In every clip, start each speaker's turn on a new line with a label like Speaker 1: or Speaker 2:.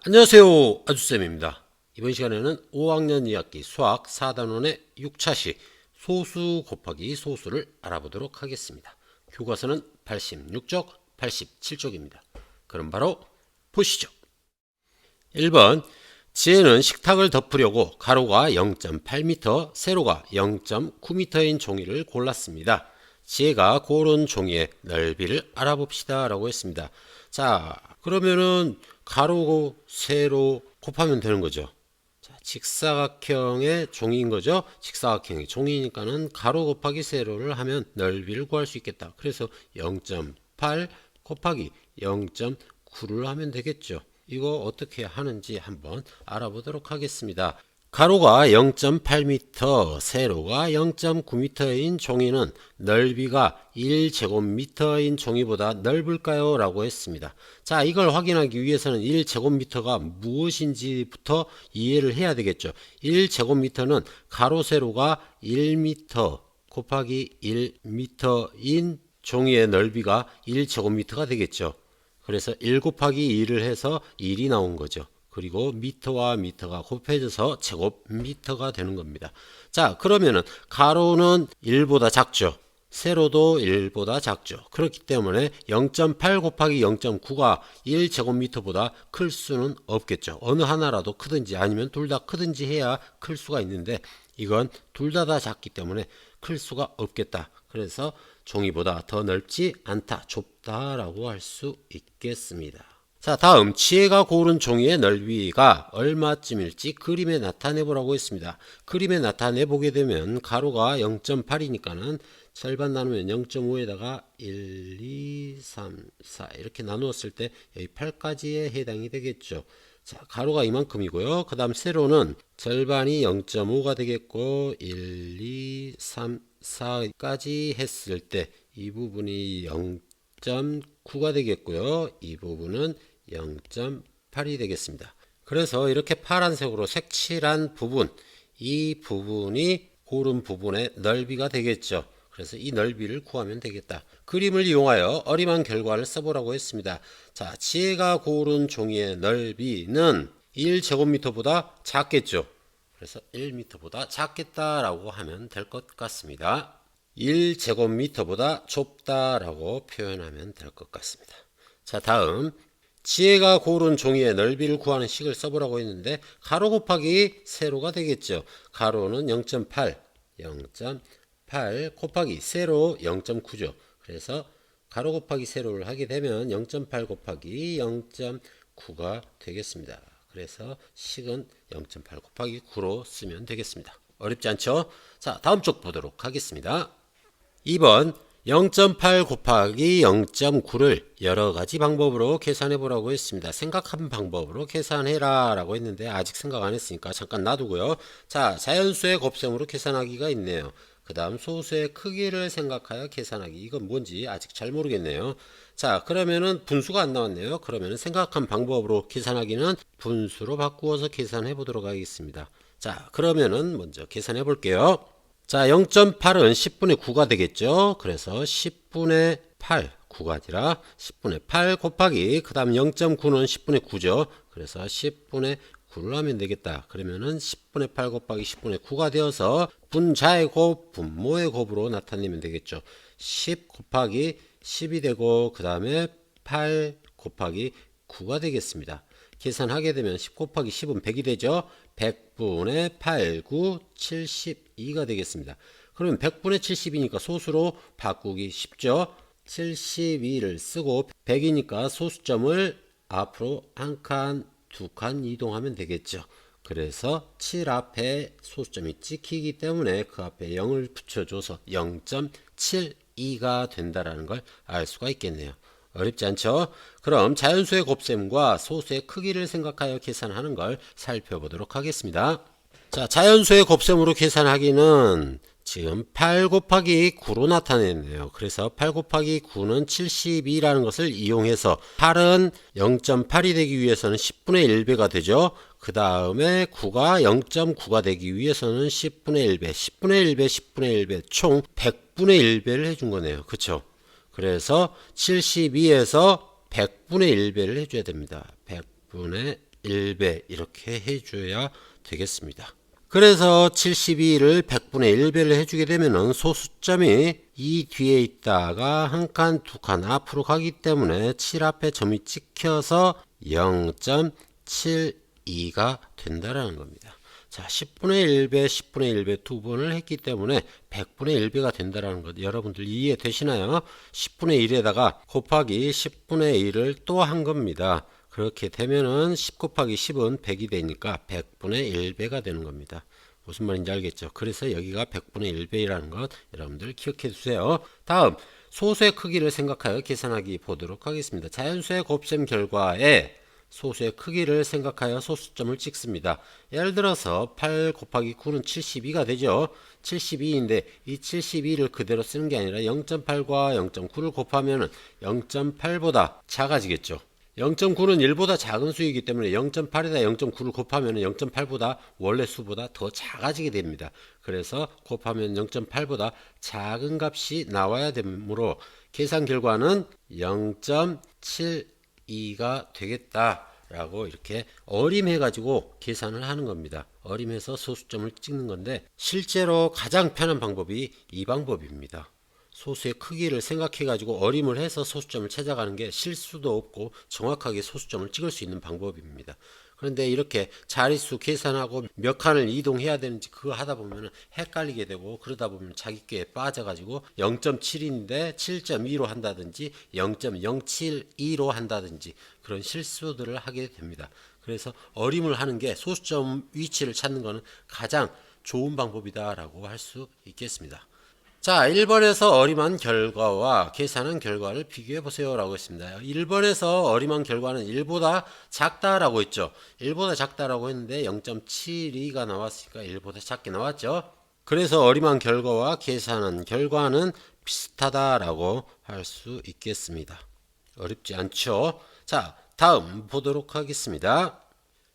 Speaker 1: 안녕하세요. 아주쌤입니다. 이번 시간에는 5학년 2학기 수학 4단원의 6차식 소수 곱하기 소수를 알아보도록 하겠습니다. 교과서는 86쪽, 87쪽입니다. 그럼 바로 보시죠. 1번 지혜는 식탁을 덮으려고 가로가 0.8m, 세로가 0.9m인 종이를 골랐습니다. 지혜가 고른 종이의 넓이를 알아봅시다 라고 했습니다. 자, 그러면은 가로, 세로 곱하면 되는 거죠. 자, 직사각형의 종이인 거죠. 직사각형의 종이니까는 가로 곱하기 세로를 하면 넓이를 구할 수 있겠다. 그래서 0.8 곱하기 0.9를 하면 되겠죠. 이거 어떻게 하는지 한번 알아보도록 하겠습니다. 가로가 0.8m, 세로가 0.9m인 종이는 넓이가 1제곱미터인 종이보다 넓을까요? 라고 했습니다. 자, 이걸 확인하기 위해서는 1제곱미터가 무엇인지부터 이해를 해야 되겠죠. 1제곱미터는 가로, 세로가 1m 곱하기 1m인 종이의 넓이가 1제곱미터가 되겠죠. 그래서 1 곱하기 2를 해서 1이 나온 거죠. 그리고 미터와 미터가 곱해져서 제곱미터가 되는 겁니다. 자, 그러면은 가로는 1보다 작죠. 세로도 1보다 작죠. 그렇기 때문에 0.8 곱하기 0.9가 1제곱미터보다 클 수는 없겠죠. 어느 하나라도 크든지 아니면 둘 다 크든지 해야 클 수가 있는데 이건 둘 다 작기 때문에 클 수가 없겠다. 그래서 종이보다 더 넓지 않다, 좁다라고 할 수 있겠습니다. 자, 다음 지혜가 고른 종이의 넓이가 얼마쯤일지 그림에 나타내 보라고 했습니다. 그림에 나타내 보게 되면 가로가 0.8이니까는 절반 나누면 0.5에다가 1, 2, 3, 4 이렇게 나누었을 때 여기 8까지에 해당이 되겠죠. 자, 가로가 이만큼이고요. 그 다음 세로는 절반이 0.5가 되겠고 1, 2, 3, 4까지 했을 때 이 부분이 0.9가 되겠고요. 이 부분은 0.8이 되겠습니다. 그래서 이렇게 파란색으로 색칠한 부분, 이 부분이 고른 부분의 넓이가 되겠죠. 그래서 이 넓이를 구하면 되겠다. 그림을 이용하여 어림한 결과를 써보라고 했습니다. 자, 지혜가 고른 종이의 넓이는 1제곱미터보다 작겠죠. 그래서 1m보다 작겠다라고 하면 될 것 같습니다. 1제곱미터보다 좁다라고 표현하면 될 것 같습니다. 자, 다음 지혜가 고른 종이의 넓이를 구하는 식을 써보라고 했는데 가로 곱하기 세로가 되겠죠. 가로는 0.8 곱하기 세로 0.9죠. 그래서 가로 곱하기 세로를 하게 되면 0.8 곱하기 0.9가 되겠습니다. 그래서 식은 0.8 곱하기 9로 쓰면 되겠습니다. 어렵지 않죠? 자, 다음 쪽 보도록 하겠습니다. 2번 0.8 곱하기 0.9를 여러 가지 방법으로 계산해 보라고 했습니다. 생각한 방법으로 계산해라 라고 했는데 아직 생각 안 했으니까 잠깐 놔두고요. 자, 자연수의 곱셈으로 계산하기가 있네요. 그 다음 소수의 크기를 생각하여 계산하기. 이건 뭔지 아직 잘 모르겠네요. 자, 그러면은 분수가 안 나왔네요. 그러면은 생각한 방법으로 계산하기는 분수로 바꾸어서 계산해 보도록 하겠습니다. 자, 그러면은 먼저 계산해 볼게요. 자, 0.8은 10분의 9가 되겠죠. 그래서 10분의 8, 9가 아니라 10분의 8 곱하기 그 다음 0.9는 10분의 9죠. 그래서 10분의 9를 하면 되겠다. 그러면은 10분의 8 곱하기 10분의 9가 되어서 분자의 곱, 분모의 곱으로 나타내면 되겠죠. 10 곱하기 10이 되고 그 다음에 8 곱하기 9가 되겠습니다. 계산하게 되면 10 곱하기 10은 100이 되죠. 100분의 8, 9, 72가 되겠습니다. 그러면 100분의 70이니까 소수로 바꾸기 쉽죠. 72를 쓰고 100이니까 소수점을 앞으로 한 칸, 두 칸 이동하면 되겠죠. 그래서 7 앞에 소수점이 찍히기 때문에 그 앞에 0을 붙여줘서 0.72가 된다는 걸 알 수가 있겠네요. 어렵지 않죠? 그럼 자연수의 곱셈과 소수의 크기를 생각하여 계산하는 걸 살펴보도록 하겠습니다. 자, 자연수의 곱셈으로 계산하기는 지금 8 곱하기 9로 나타냈네요. 그래서 8 곱하기 9는 72라는 것을 이용해서 8은 0.8이 되기 위해서는 10분의 1배가 되죠. 그 다음에 9가 0.9가 되기 위해서는 10분의 1배, 10분의 1배, 10분의 1배 총 100분의 1배를 해준 거네요. 그쵸? 그래서 72에서 100분의 1배를 해줘야 됩니다. 100분의 1배 이렇게 해줘야 되겠습니다. 그래서 72를 100분의 1배를 해주게 되면은 소수점이 이 뒤에 있다가 한 칸, 두 칸 앞으로 가기 때문에 7 앞에 점이 찍혀서 0.72가 된다라는 겁니다. 자, 10분의 1배, 10분의 1배 두 번을 했기 때문에 100분의 1배가 된다라는 것 여러분들 이해되시나요? 10분의 1에다가 곱하기 10분의 1을 또 한 겁니다. 그렇게 되면은 10 곱하기 10은 100이 되니까 100분의 1배가 되는 겁니다. 무슨 말인지 알겠죠? 그래서 여기가 100분의 1배라는 것 여러분들 기억해 주세요. 다음 소수의 크기를 생각하여 계산하기 보도록 하겠습니다. 자연수의 곱셈 결과에 소수의 크기를 생각하여 소수점을 찍습니다. 예를 들어서 8 곱하기 9는 72가 되죠. 72인데 이 72를 그대로 쓰는 게 아니라 0.8과 0.9를 곱하면 0.8보다 작아지겠죠. 0.9는 1보다 작은 수이기 때문에 0.8에다 0.9를 곱하면 0.8보다 원래 수보다 더 작아지게 됩니다. 그래서 곱하면 0.8보다 작은 값이 나와야 되므로 계산 결과는 0.72가 되겠다라고 이렇게 어림해 가지고 계산을 하는 겁니다. 어림해서 소수점을 찍는 건데 실제로 가장 편한 방법이 이 방법입니다. 소수의 크기를 생각해 가지고 어림을 해서 소수점을 찾아가는 게 실수도 없고 정확하게 소수점을 찍을 수 있는 방법입니다. 그런데 이렇게 자릿수 계산하고 몇 칸을 이동해야 되는지 그거 하다 보면 헷갈리게 되고 그러다 보면 자기 꾀에 빠져 가지고 0.7인데 7.2로 한다든지 0.072로 한다든지 그런 실수들을 하게 됩니다. 그래서 어림을 하는 게 소수점 위치를 찾는 것은 가장 좋은 방법이다라고 할 수 있겠습니다. 자, 1번에서 어림한 결과와 계산한 결과를 비교해 보세요 라고 했습니다. 1번에서 어림한 결과는 1보다 작다라고 했죠. 1보다 작다라고 했는데 0.72가 나왔으니까 1보다 작게 나왔죠. 그래서 어림한 결과와 계산한 결과는 비슷하다라고 할 수 있겠습니다. 어렵지 않죠. 자, 다음 보도록 하겠습니다.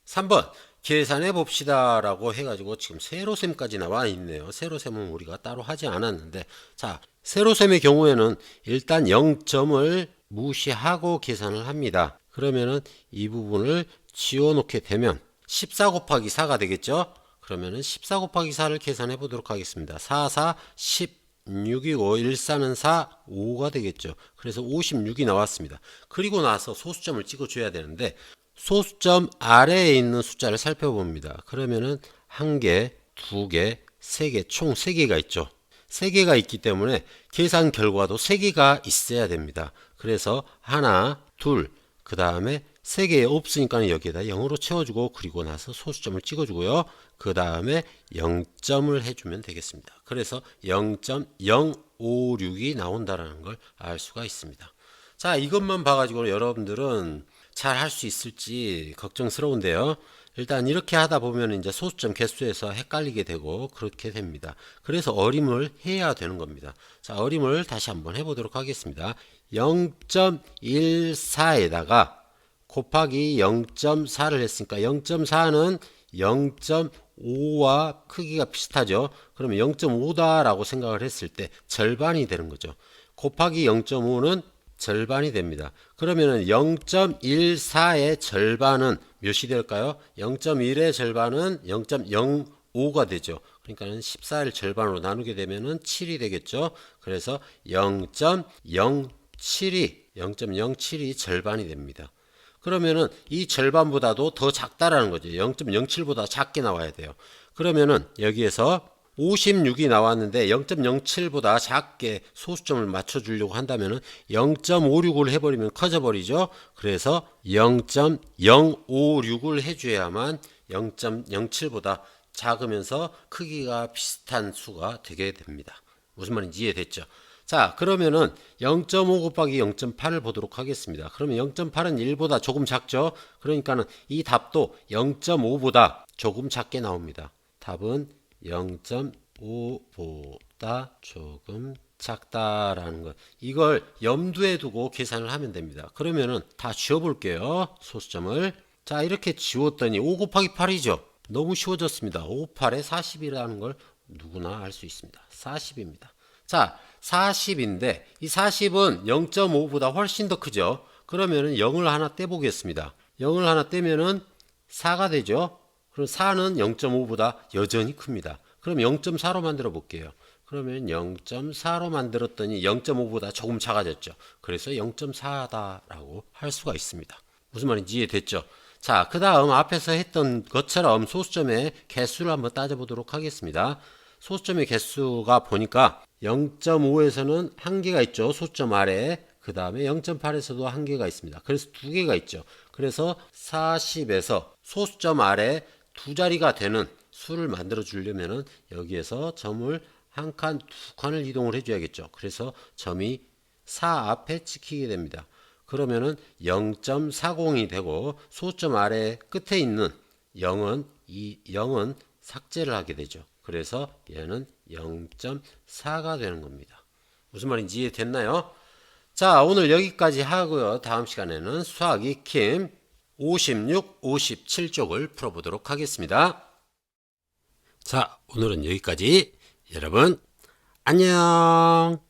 Speaker 1: 3번 계산해 봅시다 라고 해가지고 지금 세로셈까지 나와 있네요. 세로셈은 우리가 따로 하지 않았는데 자, 세로셈의 경우에는 일단 0점을 무시하고 계산을 합니다. 그러면은 이 부분을 지워 놓게 되면 14 곱하기 4가 되겠죠. 그러면은 14 곱하기 4를 계산해 보도록 하겠습니다. 4, 4, 16이고 1, 4는 4, 5가 되겠죠. 그래서 56이 나왔습니다. 그리고 나서 소수점을 찍어 줘야 되는데 소수점 아래에 있는 숫자를 살펴봅니다. 그러면은 1개, 2개, 3개, 총 3개가 있죠. 3개가 있기 때문에 계산 결과도 3개가 있어야 됩니다. 그래서 하나, 둘, 그 다음에 3개 없으니까 여기에다 0으로 채워주고 그리고 나서 소수점을 찍어주고요. 그 다음에 0점을 해주면 되겠습니다. 그래서 0.056이 나온다는 걸 알 수가 있습니다. 자, 이것만 봐가지고 여러분들은 잘 할 수 있을지 걱정스러운데요. 일단 이렇게 하다 보면 이제 소수점 개수에서 헷갈리게 되고 그렇게 됩니다. 그래서 어림을 해야 되는 겁니다. 자, 어림을 다시 한번 해보도록 하겠습니다. 0.14에다가 곱하기 0.4를 했으니까 0.4는 0.5와 크기가 비슷하죠. 그러면 0.5다라고 생각을 했을 때 절반이 되는 거죠. 곱하기 0.5는 절반이 됩니다. 그러면은 0.14의 절반은 몇이 될까요? 0.1의 절반은 0.05가 되죠. 그러니까는 14를 절반으로 나누게 되면은 7이 되겠죠. 그래서 0.07이 절반이 됩니다. 그러면은 이 절반보다도 더 작다라는 거죠. 0.07보다 작게 나와야 돼요. 그러면은 여기에서 56이 나왔는데 0.07보다 작게 소수점을 맞춰주려고 한다면 0.56을 해버리면 커져버리죠. 그래서 0.056을 해줘야만 0.07보다 작으면서 크기가 비슷한 수가 되게 됩니다. 무슨 말인지 이해됐죠? 자, 그러면은 0.5 곱하기 0.8을 보도록 하겠습니다. 그러면 0.8은 1보다 조금 작죠? 그러니까는 이 답도 0.5보다 조금 작게 나옵니다. 답은 0.5보다 조금 작다라는 것. 이걸 염두에 두고 계산을 하면 됩니다. 그러면은 다 지워볼게요. 소수점을. 자, 이렇게 지웠더니 5 곱하기 8이죠. 너무 쉬워졌습니다. 5, 8에 40이라는 걸 누구나 알 수 있습니다. 40입니다. 자, 40인데 이 40은 0.5보다 훨씬 더 크죠. 그러면은 0을 하나 떼보겠습니다. 0을 하나 떼면은 4가 되죠. 그럼 4는 0.5보다 여전히 큽니다. 그럼 0.4로 만들어 볼게요. 그러면 0.4로 만들었더니 0.5보다 조금 작아졌죠. 그래서 0.4다라고 할 수가 있습니다. 무슨 말인지 이해됐죠? 자, 그 다음 앞에서 했던 것처럼 소수점의 개수를 한번 따져보도록 하겠습니다. 소수점의 개수가 보니까 0.5에서는 한 개가 있죠. 소수점 아래에. 그 다음에 0.8에서도 한 개가 있습니다. 그래서 두 개가 있죠. 그래서 40에서 소수점 아래 두 자리가 되는 수를 만들어 주려면은 여기에서 점을 한 칸, 두 칸을 이동을 해줘야겠죠. 그래서 점이 4 앞에 찍히게 됩니다. 그러면은 0.40이 되고 소수점 아래 끝에 있는 0은 이 0은 삭제를 하게 되죠. 그래서 얘는 0.4가 되는 겁니다. 무슨 말인지 이해됐나요? 자, 오늘 여기까지 하고요. 다음 시간에는 수학 익힘 56, 57쪽을 풀어보도록 하겠습니다. 자, 오늘은 여기까지. 여러분, 안녕!